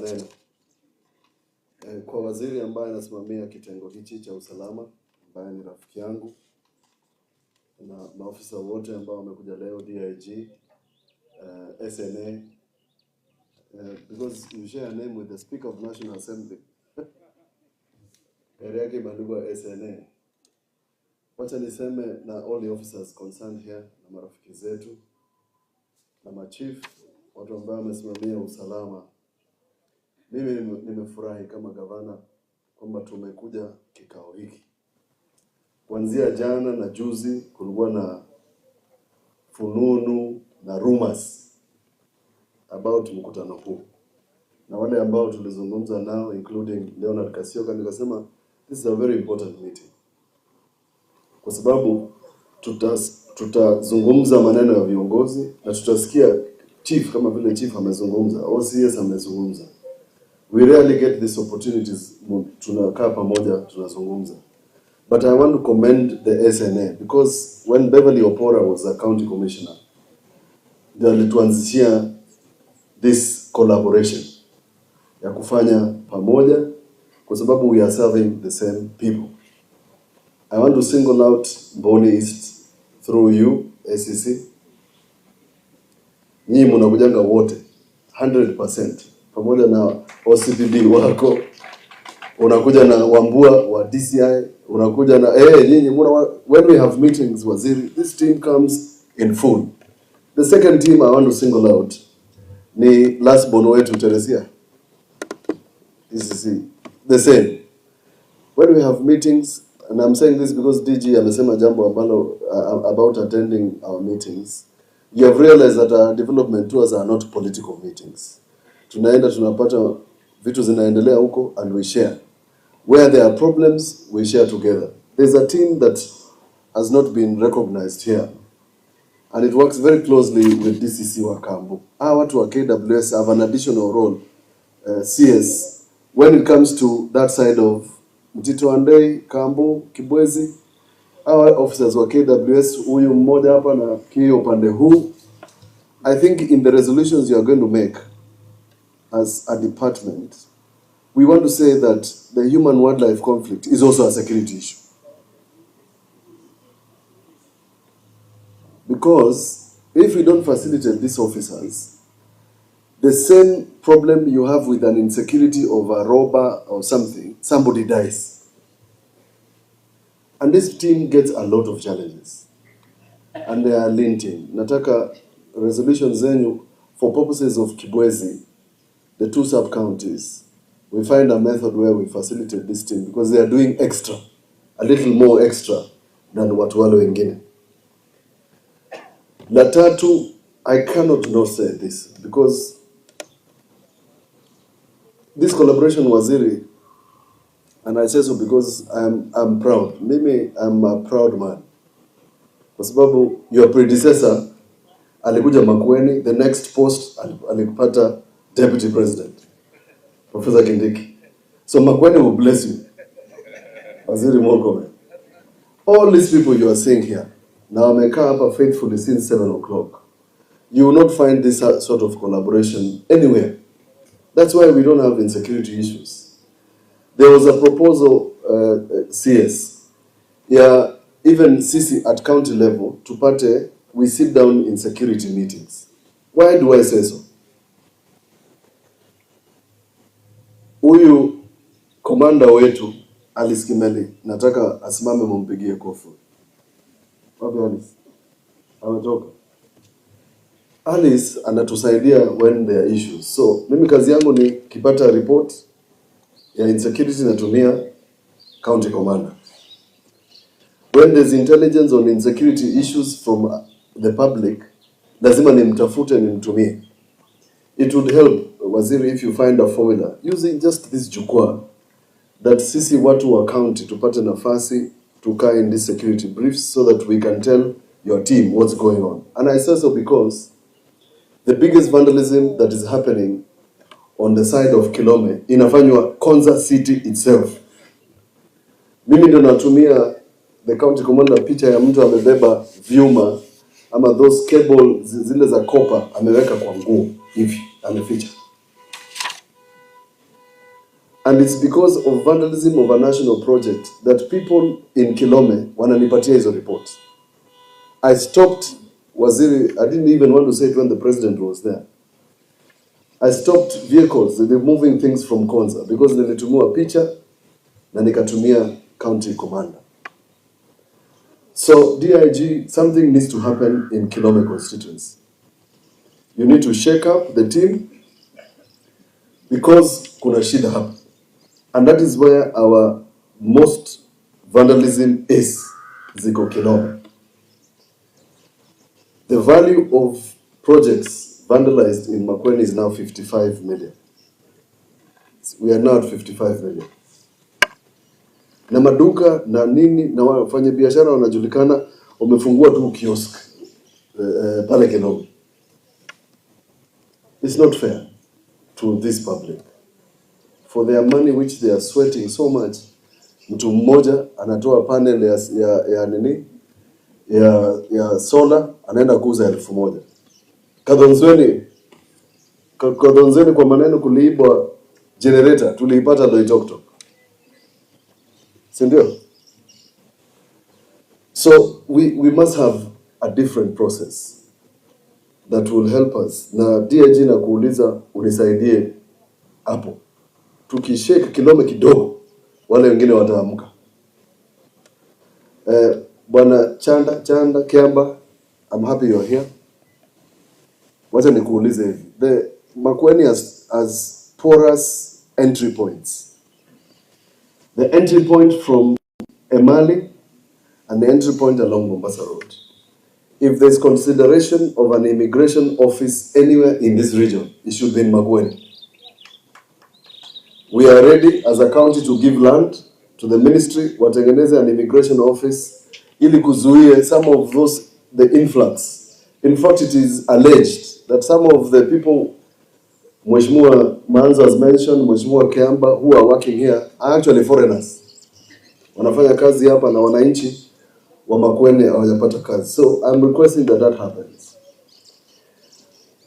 Amen. Kwa waziri ambaye anasimamia kitengo hichi cha usalama, ambaye ni rafiki yangu, na maafisa wote ambao wamekuja leo, DIG, SNA, because you share a name with the Speaker of National Assembly. Yake imeandikwa SNA. Wacha niseme na all the officers concerned here, na marafiki zetu, na machief, watu ambao wamesimamia usalama. Mimi nimefurahi kama gavana kwamba tumekuja kikao hiki. Kuanzia jana na juzi kulikuwa na fununu na rumors about mkutano huu. Na wale ambao tulizungumza nao, including Leonard Kasioka, nikasema this is a very important meeting. Kwa sababu tutazungumza maneno ya viongozi na tutasikia chief kama vile chief amezungumza, OCS amezungumza. We rarely get these opportunities, tunakaa pamoja tunazungumza. But I want to commend the SNA because when Beverly Opora was a county commissioner, they alituanzishia this collaboration ya kufanya pamoja kwa sababu we are serving the same people. I want to single out Boni East through you, SEC. Nyinyi mnakujanga wote 100%. Pamoja na OCPD wako, unakuja na Wambua wa DCI, unakuja na nyinyi when we have meetings waziri, this team comes in full. The second team I want to single out ni last bono wetu Teresia. DCC, the same. When we have meetings, and I'm saying this because DG amesema jambo ambalo about attending our meetings, you have realized that our development tours are not political meetings. Tunaenda tunapata vitu zinaendelea huko and we share. Where there are problems, we share together. There's a team that has not been recognized here, and it works very closely with DCC wa Kambu. Watu wa KWS have an additional role, CS, when it comes to that side of Mtito Andei, Kambu, Kibwezi. Our officers wa KWS, huyu mmoja hapa na kio upande huu. I think in the resolutions you are going to make as a department, we want to say that the human-wildlife conflict is also a security issue. Because if we don't facilitate these officers, the same problem you have with an insecurity of a robber or something, somebody dies. And this team gets a lot of challenges. And they are linting. Nataka resolutions zenyu for purposes of Kibwezi, the two sub-counties, we find a method where we facilitate this team because they are doing extra, a little more extra than watu wale wengine. La tatu, I cannot not say this because this collaboration waziri, and I say so because I'm proud. Mimi, I'm a proud man. Kwa sababu your predecessor alikuja Makueni, the next post alikupata Deputy President, Professor Kindiki. So Makueni will bless you. Waziri Murkomen. All these people you are seeing here, now wamekaa hapa faithfully since 7 o'clock. You will not find this sort of collaboration anywhere. That's why we don't have insecurity issues. There was a proposal, CS, yeah, even CC at county level, tupate, we sit down in security meetings. Why do I say so? Huyu commander wetu Alice Kimeli, nataka asimame mumpigie kofi. Wapi Alice? Ametoka. Alice anatusaidia when there are issues. So mimi kazi yangu ni kipata report ya insecurity natumia county commander. When there's intelligence on insecurity issues from the public, lazima nimtafute nimtumie. It would help, waziri, if you find a formula using just this jukwaa that sisi watu wa county tupate nafasi tukaa in this security briefs so that we can tell your team what's going on. And I say so because the biggest vandalism that is happening on the side of Kilome inafanywa Konza city itself. Mimi ndo natumia the county commander picha ya mtu amebeba vyuma ama those cable zile za copper ameweka kwa nguo hivi ameficha. And it's because of vandalism of a national project that people in Kilome wananipatia hizo reports. I stopped Waziri, I didn't even want to say it when the president was there. I stopped vehicles, they were moving things from Konza because nilitumia picha na nikatumia county commander. So DIG, something needs to happen in Kilome constituency. You need to shake up the team because kuna shida hapa. And that is where our most vandalism is, ziko Kilome. The value of projects vandalized in Makueni is now 55 million. We are now at 55 million. Na maduka na nini na wafanya biashara wanajulikana wamefungua tu kiosk pale Kilome. It's not fair to this public. For their money which they are sweating so much, mtu mmoja anatoa panel ya nini ya solar anaenda kuuza 1,000. Kadonzweni kwa maneno kuliibwa generator tuliipata Loitoktok. Sindio? So we must have a different process that will help us. Na DIG na kuuliza unisaidie hapo. Tukishake Kilome kidogo wale wengine wataamka. Bwana Chanda Kiamba, I'm happy you're here. Wacha nikuulize hivi. The Makueni has porous entry points. The entry point from Emali and the entry point along Mombasa Road. If there's consideration of an immigration office anywhere in this region, it should be in Makueni. We are ready as a county to give land to the ministry, watengeneze an immigration office, ili kuzuie some of those, the influx. In fact, it is alleged that some of the people, Mheshimiwa Manzo has mentioned, Mheshimiwa Kiamba, who are working here, are actually foreigners. Wanafanya kazi hapa na wananchi wa Makueni hawajapata kazi. So I'm requesting that happens.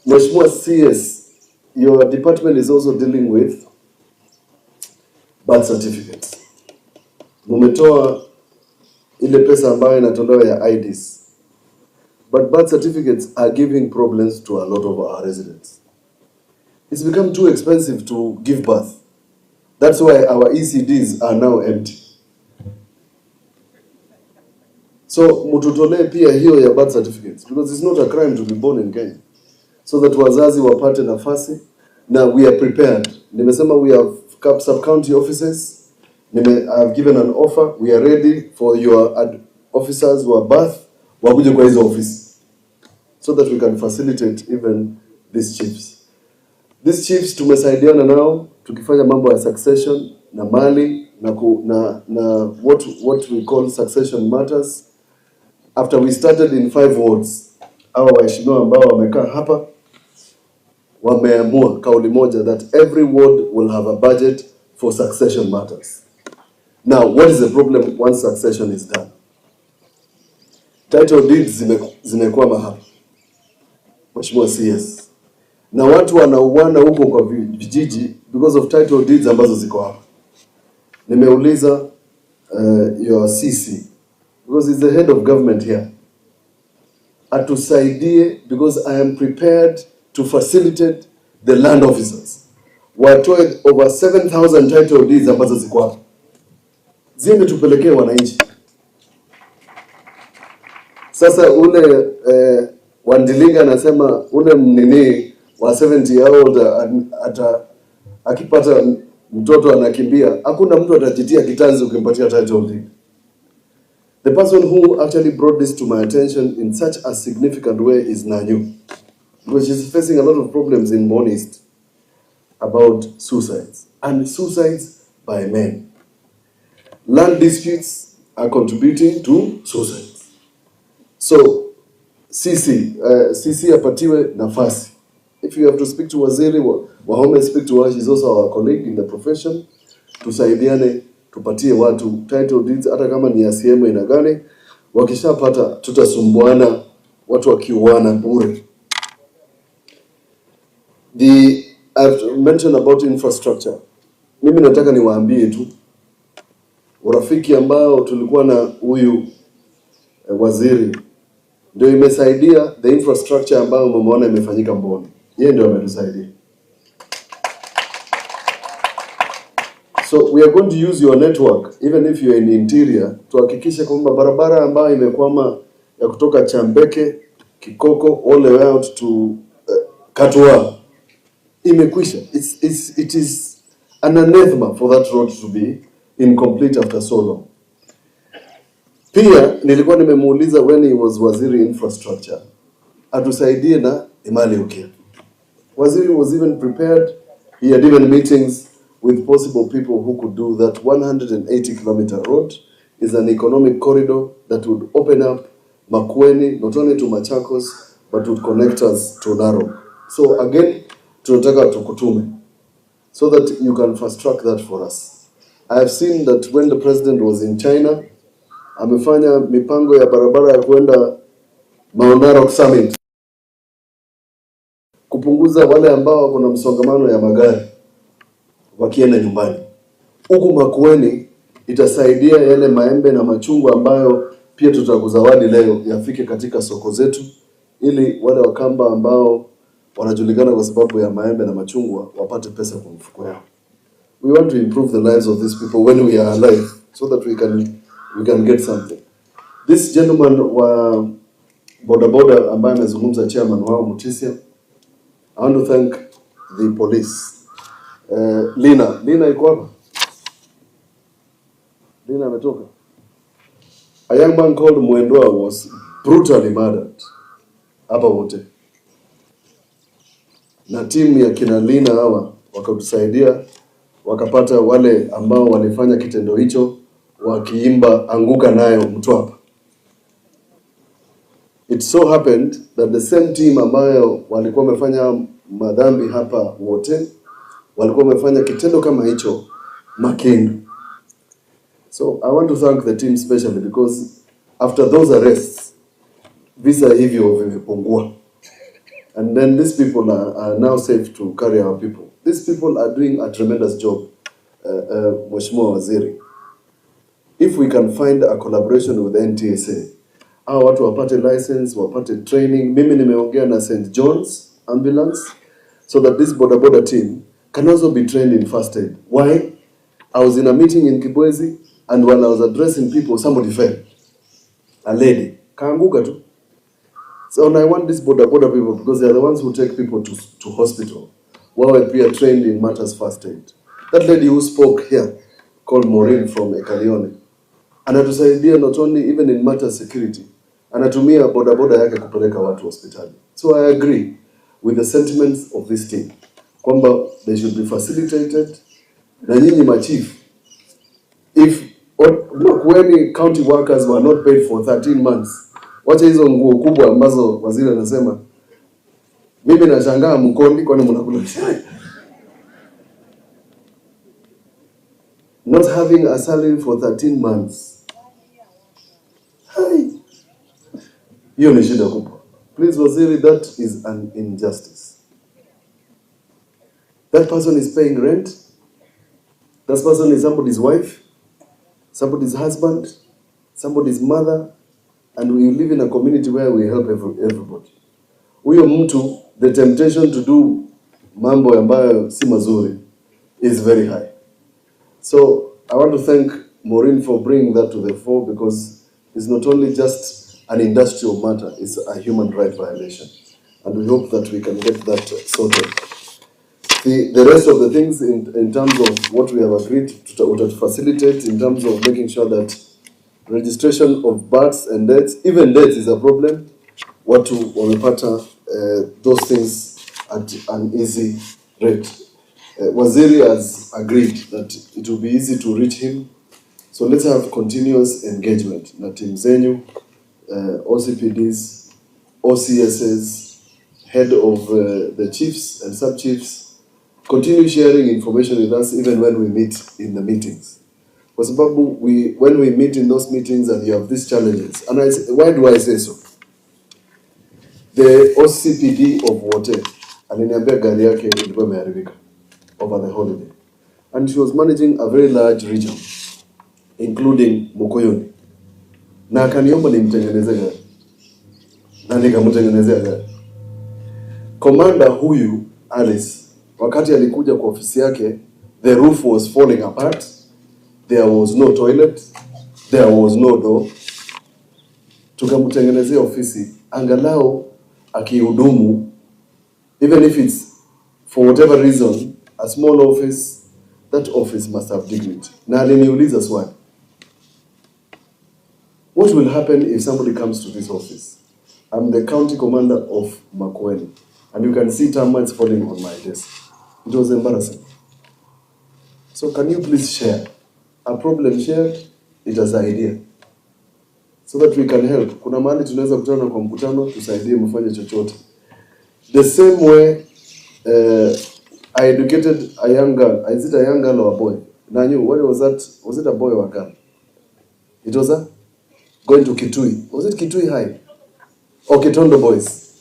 Mheshimiwa CS, your department is also dealing with birth certificates. Mumetoa ile pesa ambayo inatolewa ya IDs. But birth certificates are giving problems to a lot of our residents. It's become too expensive to give birth. That's why our ECDs are now empty. So mututole pia hiyo ya birth certificates, because it's not a crime to be born in Kenya. So that wazazi wapate nafasi. Now we are prepared. Nimesema we have sub-county offices. I've given an offer. We are ready for your officers who are birth wakuje kwa hizo office, so that we can facilitate even these chiefs. These chiefs tumesaidiana nao tukifanya mambo ya succession na mali na what we call succession matters. After we started in 5 wards, hawa waheshimiwa ambao wamekaa hapa wameamua kauli moja that every ward will have a budget for succession matters. Now, what is the problem once succession is done? Title deeds zimekwama hapa, Mheshimiwa CS. Na watu wanauana huko kwa vijiji because of title deeds ambazo ziko hapa. Nimeuliza your CC, because he's the head of government here, atusaidie, because I am prepared to facilitate the land officers. Watoe over 7,000 title deeds ambazo ziko hapa. Zime tupelekee wananchi. Sasa ule Wandilinga anasema ule mnini wa 70 year old akipata mtoto anakimbia, hakuna mtu atajitia kitanzi ukimpatia title deed. The person who actually brought this to my attention in such a significant way is Nanyu, because she's facing a lot of problems in Monist about suicides, and suicides by men. Land disputes are contributing to suicides. So, CC apatiwe nafasi. If you have to speak to Waziri, Wahome speak to her, she's also our colleague in the profession. Tusaidiane, tupatie watu title deeds, hata kama ni ACM ina gani, wakishapata tutasumbuana, watu wakiuana bure. I've mentioned about infrastructure. mimi nataka niwaambie tu urafiki ambao tulikuwa na huyu waziri ndio imesaidia the infrastructure ambayo mmeona imefanyika Mboni. Yeye ndio ametusaidia. So we are going to use your network even if you are in the interior tuhakikishe kwamba barabara ambayo imekwama ya kutoka Chambeke, Kikoko all the way out to Katwa imekwisha. It is an anathema for that road to be incomplete after so long. Pia nilikuwa nimemuuliza when he was waziri infrastructure atusaidie na Imali Ukia. Waziri was even prepared. He had even meetings with possible people who could do that 180-kilometer road. Is an economic corridor that would open up Makueni, not only to Machakos, but would connect us to Narok. So again, tunataka tukutume, so that you can fast track that for us. I have seen that when the president was in China, amefanya mipango ya barabara ya kwenda Mount Narok Summit, kupunguza wale ambao kuna msongamano ya magari wakienda nyumbani. Huku Makueni itasaidia yale maembe na machungwa ambayo pia tutakuzawadi leo yafike katika soko zetu, ili wale wakamba ambao wanajulikana kwa sababu ya maembe na machungwa wapate pesa kwa mfuko yao. We want to improve the lives of these people when we are alive, so that we can get something. This gentleman wa bodaboda ambaye amezungumza, chairman wao Mutisia, I want to thank the police. Lina iko hapa? Lina ametoka? A young man called Mwendwa was brutally murdered hapa wote, na timu ya kina Lina hawa wakatusaidia, wakapata wale ambao walifanya kitendo hicho wakiimba anguka nayo Mtwapa. It so happened that the same team ambayo walikuwa wamefanya madhambi hapa wote walikuwa wamefanya kitendo kama hicho Makindu. So I want to thank the team specially because after those arrests, visa hivyo vimepungua. And then these people are now safe to carry our people. These people are doing a tremendous job, Mheshimiwa Waziri. If we can find a collaboration with NTSA, hao watu wapate license, wapate training. Mimi nimeongea na St. John's Ambulance so that this boda team can also be trained in first aid. Why? I was in a meeting in Kibwezi, and when I was addressing people, somebody fell. A lady. Kaanguka tu. So and I want these boda people, because they are the ones who take people to hospital, wawe pia trained in matters first aid. That lady who spoke here, called Maureen from Ekalione, anatusaidia not only even in matters security, anatumia boda yake kupeleka watu hospitali. So I agree with the sentiments of this team, kwamba they should be facilitated. Na nyinyi machief, if when county workers were not paid for 13 months, wacha hizo nguo kubwa ambazo waziri anasema, mimi nashangaa Mkondi kwani mnakula chai. Not having a salary for 13 months. Hi. Hiyo ni shida kubwa. Please waziri, that is an injustice. That person is paying rent. That person is somebody's wife, somebody's husband, somebody's mother, and we live in a community where we help everybody. Huyo mtu, the temptation to do mambo ambayo si mazuri is very high. So I want to thank Maureen for bringing that to the fore, because it's not only just an industrial matter, it's a human right violation. And we hope that we can get that sorted. The rest of the things in terms of what we have agreed to facilitate, in terms of making sure that registration of births and deaths, even deaths is a problem. Watu wamepata those things at an easy rate. Waziri has agreed that it will be easy to reach him. So let's have continuous engagement na team zenyu, OCPDs, OCSs, head of the chiefs and sub-chiefs. Continue sharing information with us even when we meet in the meetings. Kwa sababu when we meet in those meetings and you have these challenges, and why do I say so? The OCPD of Wote aliniambia gari yake ilikuwa imeharibika over the holiday. and she was managing a very large region, including Makueni. Na akaniomba nimtengeneze gari. Na nikamtengenezea gari. Commander huyu Alice, wakati alikuja kwa ofisi yake, the roof was falling apart. There was no toilet. There was no door. Tukamtengenezea ofisi angalau akihudumu, even if it's for whatever reason a small office, that office must have dignity. Na aliniuliza swali, what will happen if somebody comes to this office? I'm the county commander of Makueni, and you can see termites falling on my desk. It was embarrassing. So can you please share? A problem shared, it is an idea. So that we can help. Kuna mahali tunaweza kutana kwa mkutano, tusaidie mfanye chochote. The same way, I educated a young girl. Is it a young girl or a boy? Nanyu, what was that? Was it a boy or a girl? It was a? Going to Kitui. Was it Kitui High? Or Kitondo Boys?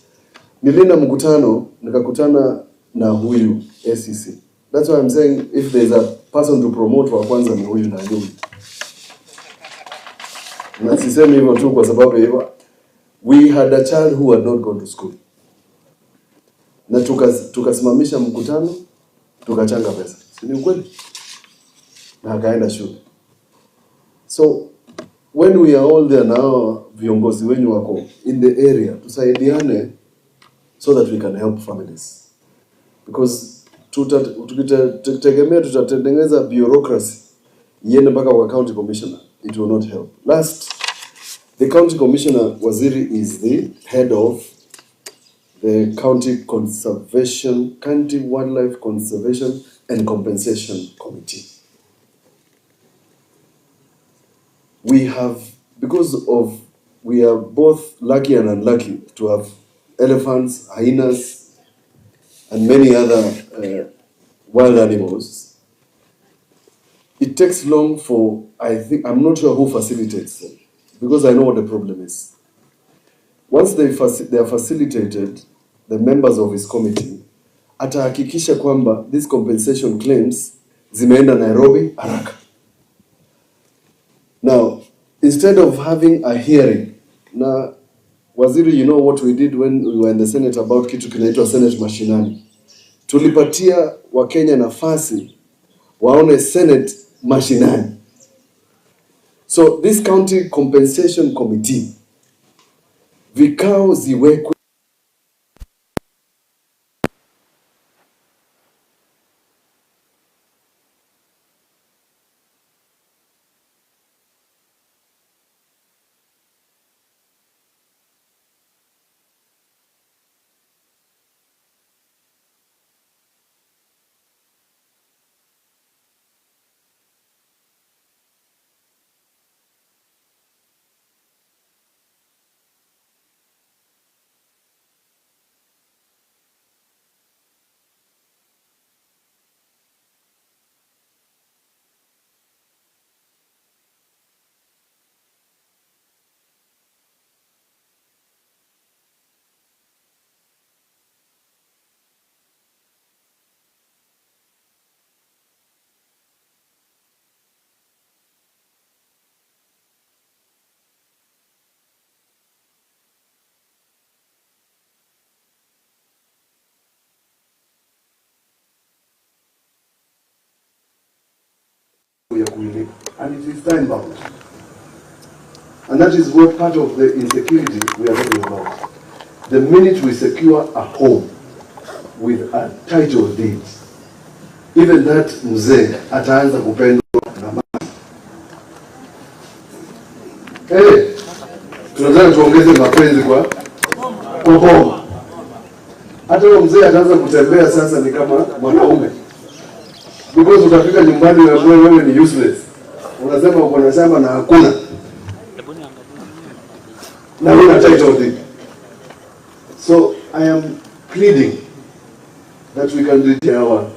Nilienda mkutano, nikakutana na huyu ACC. That's why I'm saying if there's a person to promote wa kwanza ni huyu na huyu. Na sisemi hivyo tu kwa sababu hivyo. We had a child who had not gone to school. Na tukasimamisha mkutano, tukachanga pesa. Si ni ukweli? Na akaenda shule. So when we are all there now, viongozi wenyu wako in the area, tusaidiane so that we can help families. Because tukitegemea tutatengeneza bureaucracy iende mpaka kwa county commissioner, it will not help. Last, the county commissioner Waziri is the head of the county wildlife conservation and compensation committee. We have, we are both lucky and unlucky to have elephants, hyenas, and many other wild animals. It takes long for, I'm not sure who facilitates them, because I know what the problem is. Once they are facilitated, the members of his committee, atahakikisha kwamba these compensation claims zimeenda Nairobi haraka. Now, instead of having a hearing, na Waziri, you know what we did when we were in the Senate about kitu kinaitwa Senate mashinani. Tulipatia Wakenya nafasi waone Senate mashinani. So this county compensation committee, vikao ziwekwe and it is time bound. And that is what part of the insecurity we are talking about. The minute we secure a home with a title deed, even that mzee ataanza kupendwa na mali. Tunataka tuongeze mapenzi kwa home. Hata mzee ataanza kutembea sasa ni kama mwanaume. Because utafika nyumbani wewe ni useless. Unasema uko na shamba na hakuna. Na una title deed. So I am pleading that we can reach our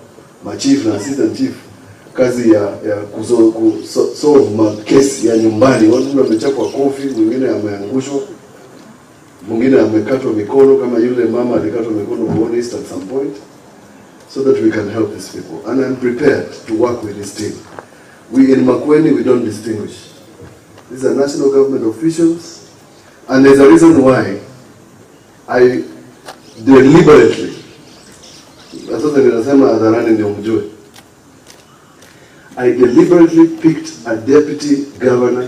chief na assistant chief kazi ya solve case ya nyumbani. Watu wamechapwa kofi, mwingine ameangushwa, mwingine amekatwa mikono kama yule mama alikatwa mikono at some point. so that we can help these people. And I'm prepared to work with this team. We in Makueni, we don't distinguish. These are national government officials, and there's a reason why I deliberately, I deliberately picked a deputy governor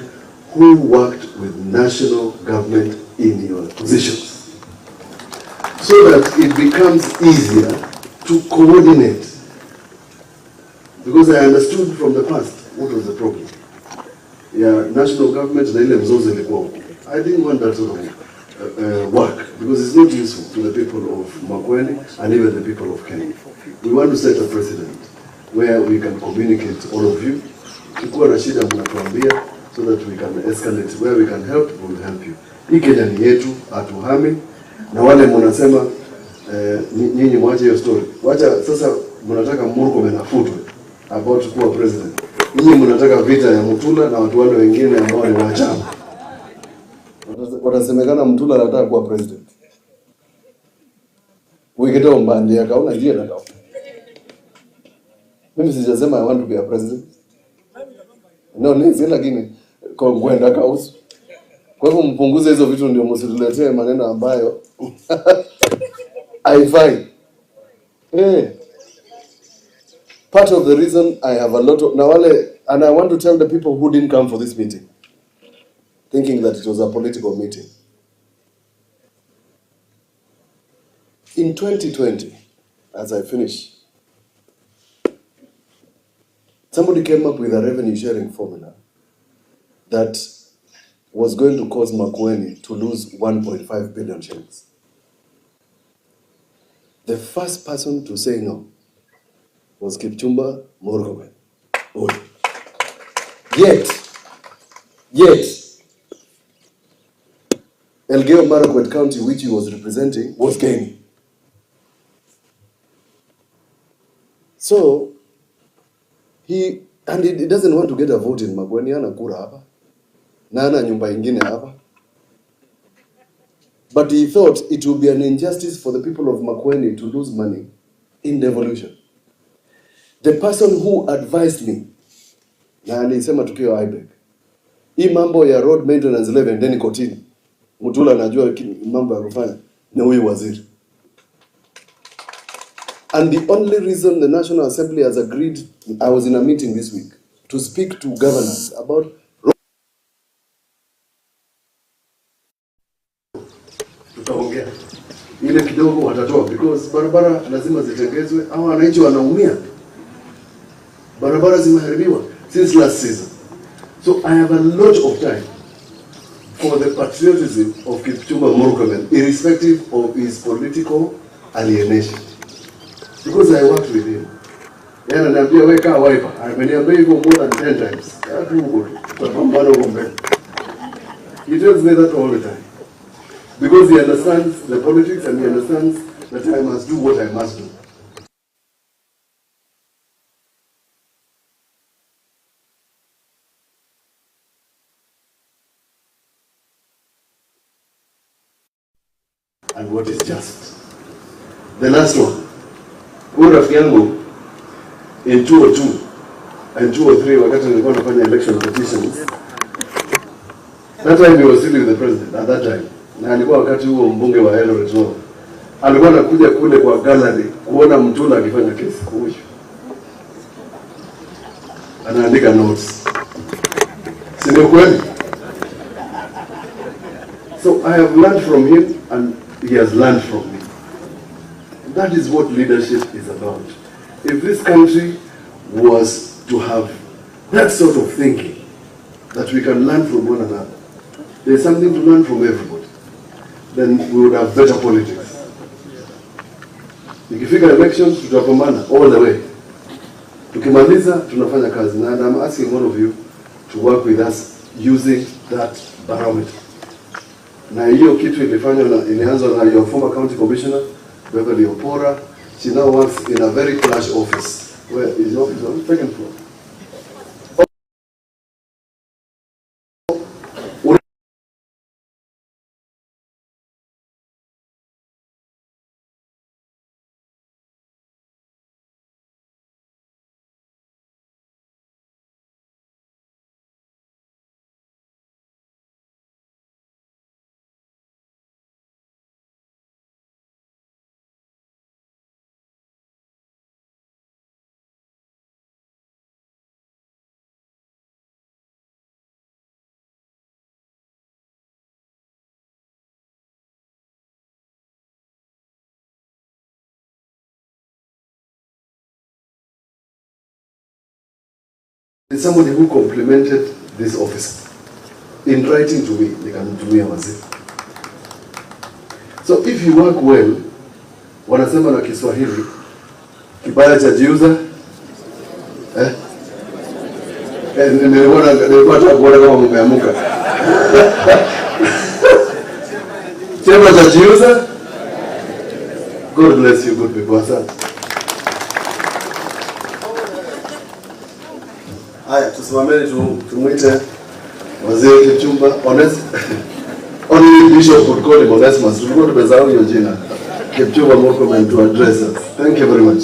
who worked with national government in your positions, so that it becomes easier to coordinate. Because I understood from the past what was the problem. Yeah, national government, I didn't want that sort of work, because it's not useful to the people of Makueni and even the people of Kenya. We want to set a precedent where we can communicate, all of you, tukua na shida mnatuambia, so that we can escalate. Where we can help, we will help you. Hii Kenya ni yetu, hatuhami, na wale mnasema nyinyi mwache hiyo story. Wacha sasa mnataka Murkomen afutwe about kuwa president. Nyinyi mnataka vita ya Mutula na watu wale wengine ambao ni wachama. Watasemekana Mutula anataka kuwa president. Wikitoa mbandi akaona ndiye anataka. Mimi sijasema I want to be a president. No, nizi lakini kwa kwenda kausu. Kwa hivyo mpunguze hizo vitu ndio msituletee maneno ambayo haifai. Part of the reason I have a lot of nawale, and I want to tell the people who didn't come for this meeting, thinking that it was a political meeting. In 2020, as I finish, somebody came up with a revenue sharing formula that was going to cause Makueni to lose 1.5 billion shillings. The first person to say no was Kipchumba Murkomen. Yet, Elgeyo Marakwet County, which he was representing, was gaining. So, he doesn't want to get a vote in Makueni, ana kura hapa, na ana nyumba ingine hapa. But he thought it would be an injustice for the people of Makueni to lose money in devolution. The person who advised me, na alisema tukiwa IBEC, hii mambo ya road maintenance levy ndeni kotini, Mutula anajua mambo ya kufanya, na huyu waziri. And the only reason the National Assembly has agreed, I was in a meeting this week, to speak to governors about tutaongea ile kidogo watatoa, because barabara lazima zitengezwe, au wananchi wanaumia. Barabara zimeharibiwa since last season. So I have a lot of time for the patriotism of Kipchumba Murkomen, irrespective of his political alienation. Because I worked with him. Yana niambia weka wiper. Ameniambia hivyo more than 10 times. He tells me that all the time. Because he understands the politics and he understands that I must do what I must do. And what is just. The last one. Rafiki yangu in 202 and 203 wakati nilikuwa nafanya election petitions. That time he was still with the president at that time. Na alikuwa wakati huo mbunge wa RUTO. Alikuwa anakuja kule kwa gallery kuona Mutula akifanya kesi huyu. Anaandika notes. Si ndio kweli? So I have learned from him and he has learned from me. That is what leadership is about. If this country was to have that sort of thinking, that we can learn from one another, there's something to learn from everybody, then we would have better politics. Ikifika elections, tutapambana all the way. Tukimaliza, tunafanya kazi. And I'm asking all of you to work with us using that barometer. Na hiyo kitu ilianza na your former county commissioner, Beverly Opora. She now works in a very plush office. Where is the office on? Second floor. It's somebody who complimented this officer in writing to me. Nikamtumia waziri. So if you work well, wanasema na Kiswahili, kibaya cha jiuza, nilikuwa kuona kama mmeamuka. Chema cha jiuza. God bless you, good people. Asante. Haya, tusimameni tumuite waziri Kipchumba. Only Bishop could call him Onesimus. Tulikuwa tumesahau hiyo jina. Kipchumba Murkomen to address us. Thank you very much.